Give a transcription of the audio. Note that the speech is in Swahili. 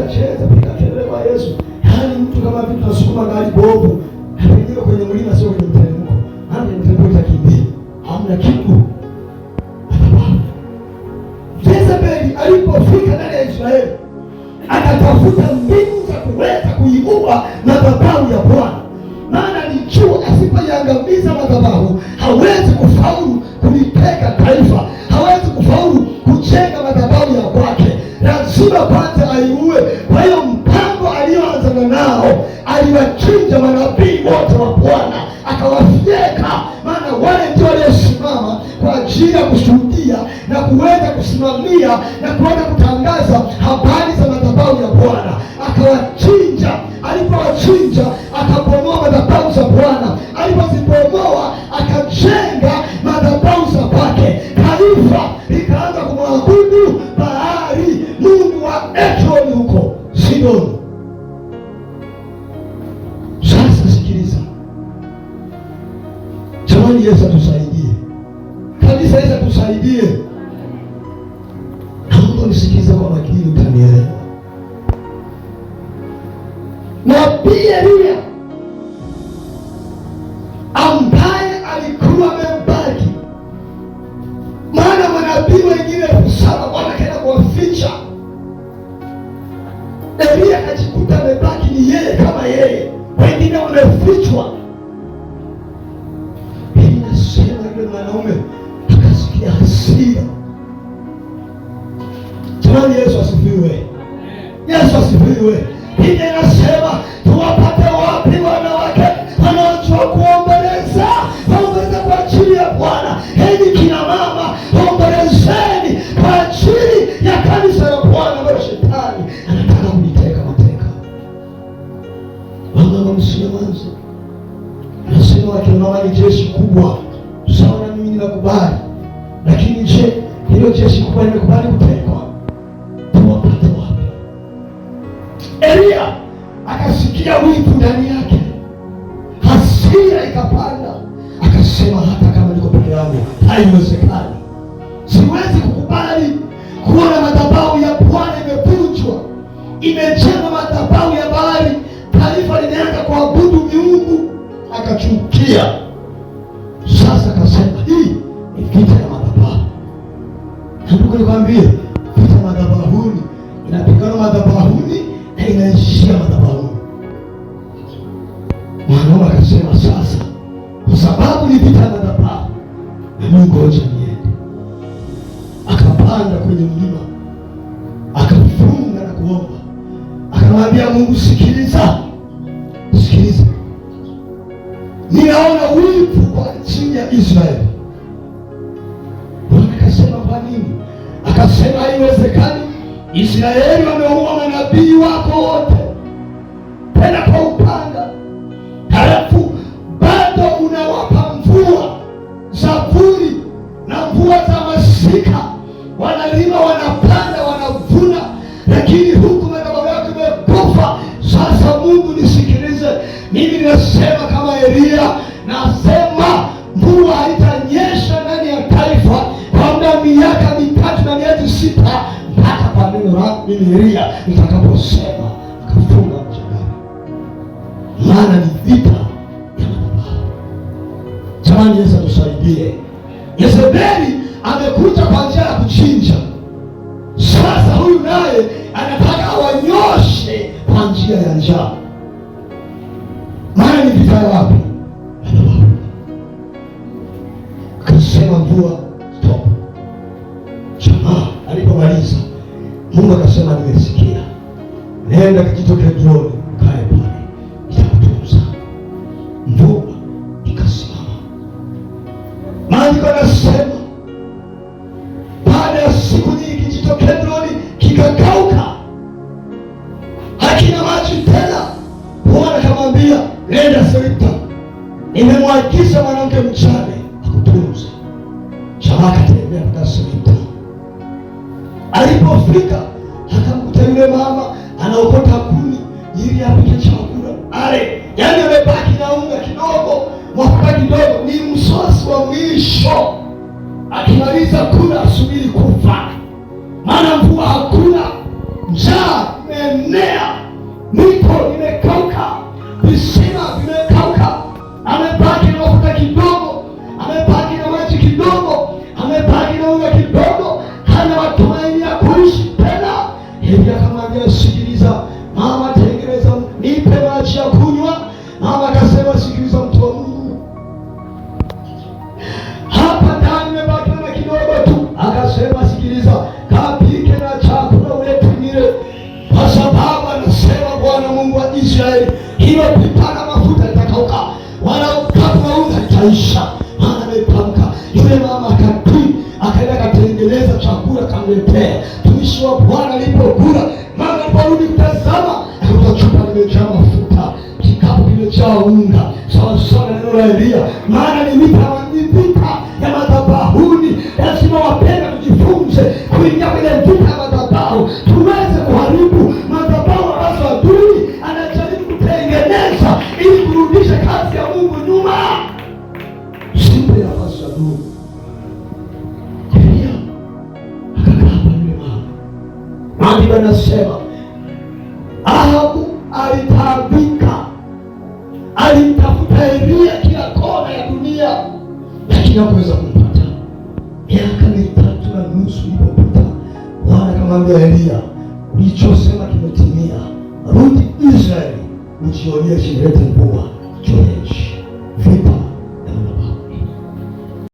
cheza, piga kelele kwa Yesu. Yaani mtu kama vitu nasukuma gari bovu, hapo kwenye mlima sio kwenye mteremko. Hata mteremko utakimbia. Hamna kitu. Jezebeli alipofika ndani ya Israeli, akatafuta mbinu za kuweza kuibua madhabahu ya Bwana. Maana alijua asipoiangamiza madhabahu hawezi kufaulu kuliteka taifa, hawezi kufaulu kujenga madhabahu ya kwake. Lazima kwanza aiue. Kwa hiyo mpango alioanza nao, aliwachinja manabii wote wa Bwana akawafyeka. Maana wale ndio waliosimama kwa ajili ya kushuhudia na kuweza kusimamia na kuweza kutangaza habari za madhabahu ya Bwana. Akawachinja. Alipowachinja akabomoa madhabahu za Bwana. Alipozibomoa akajenga madhabahu za kwake. Taifa likaanza kumwabudu Baali, mungu wa Ekroni huko Sidoni. Sasa sikiliza, jamani, Yesu atusaidie, kanisa Yesu atusaidie. Naomba nisikize kwa makini, utanielewa. Nabii Elia ambaye alikuwa amebaki, maana manabii wengine 7,000 Bwana kaenda kuwaficha. Elia akajikuta amebaki ni yeye kama yeye, wengine wamefichwa. Hii nasema yule mwanaume akasikia hasira. Jamani, Yesu asifiwe, Yesu asifiwe. Hii inasema tuwapate wapi wanawake wanaojua kuomboleza? Waomboleza kwa ajili ya Bwana. Heni kina mama, ombolezeni kwa ajili ya kanisa la Bwana ambayo shetani anataka kuliteka mateka. Mama msimanzi anasema wakina mama ni jeshi kubwa. Sawa, na mimi ninakubali, lakini je, hilo jeshi kubwa limekubali kutekwa? Tuwapate wapi? Elia akasikia wivu ndani yake, hasira ikapanda, akasema hata kama niko peke yangu haiwezekani. Siwezi kukubali kuona madhabahu ya Bwana imevunjwa, imejengwa madhabahu ya Baali, taifa linaanza kuabudu miungu. Akachukia. Sasa akasema hii ni vita ya madhabahu. Ndugu, nikwambie, vita madhabahuni inapigana madhabahuni na inaishia madhabahuni. Mwanaume akasema sasa, kwa sababu ni vita ya madhabahu, na mimi ngoja niende. Akapanda kwenye mlima, akafunga na kuomba, akamwambia Mungu, sikiliza, sikiliza, ninaona wivu kwa ajili ya Israeli. Bwana akasema kwa nini? Akasema haiwezekani. Israeli wameua manabii wako wote, tena kwa upanga, halafu bado unawapa mvua za vuli na mvua za masika. Wanalima, wanapanda, wanavuna, lakini huku madhabahu yako imekufa. Sasa Mungu nisikilize, mimi ninasema kama Elia, nasema mvua haitanyesha ndani ya taifa kwa muda wa miaka 3 na miezi 6 mpaka kwa neno langu mimi Elia nitakaposema. Akafunga mjadala, maana ni vita ya madhabahu. Jamani, Yesu atusaidie. Yezebeli amekuja kwa njia ya kuchinja. Sasa huyu naye anataka awanyoshe kwa njia ya njaa. Maana ni vita ya wapi? Akasema mvua stop. Jamaa alipomaliza, Mungu akasema nimesikia, nenda kijito Kidroni, kae pale, nitakutunza. Mvua ikasimama. Maandiko yanasema baada ya siku nyingi kijito Kidroni kikakauka, hakina maji tena. Bwana akamwambia nenda Sarepta, nimemwagiza mwanamke mchane akutunze. Jamaa akatembea mpaka Sarepta. Alipofika akamkuta yule mama anaokota kuni ili apike chakula ale, yaani amebaki na unga kidogo, mafuta kidogo, ni msosi wa mwisho. Akimaliza kula asubiri kufa, maana mvua hakuna, njaa imeenea, mito imekauka, visima vimekauka, amebaki na mafuta kidogo, amebaki na maji kidogo, amebaki na unga kidogo, hana matumaini ya kuishi tena. Elia akamwambia, sikiliza mama, tengeneza, nipe maji ya kunywa. Mama akasema, sikiliza mtu wa Mungu, hapa ndani nimebaki na kidogo tu. Akasema, sikiliza, kapike na chakula ulete nile, kwa sababu anasema Bwana Mungu wa Israeli, hiyo pipa la mafuta litakauka, wala ukavu wa unga itaisha. Maana ametamka. Yule mama akatii, akaenda akatengeneza chakula kamletea. Mtumishi wa Bwana alipokula, mama aliporudi kutazama, akakuta chupa limejaa mafuta, kikapu kimejaa unga, sawa sawa na neno la Elia. Maana ni vita ya madhabahuni. Lazima wapenda tujifunze kuingia kwenye vita ya madhabahu, tuweze kuharibu madhabahu ambazo adui anajaribu kutengeneza ili kurudisha kazi ya Mungu nyuma. Simpe nafasi ya adui. Elia akakaa hapa yule mama. Maandiko yanasema Ahabu alitaabika, alimtafuta Elia kila kona ya dunia, lakini hakuweza kumpata. Miaka 3.5 ilipopita, Bwana akamwambia Elia, ulichosema kimetimia, rudi Israeli, ujionyeshe, lete mvua juu ya nchi.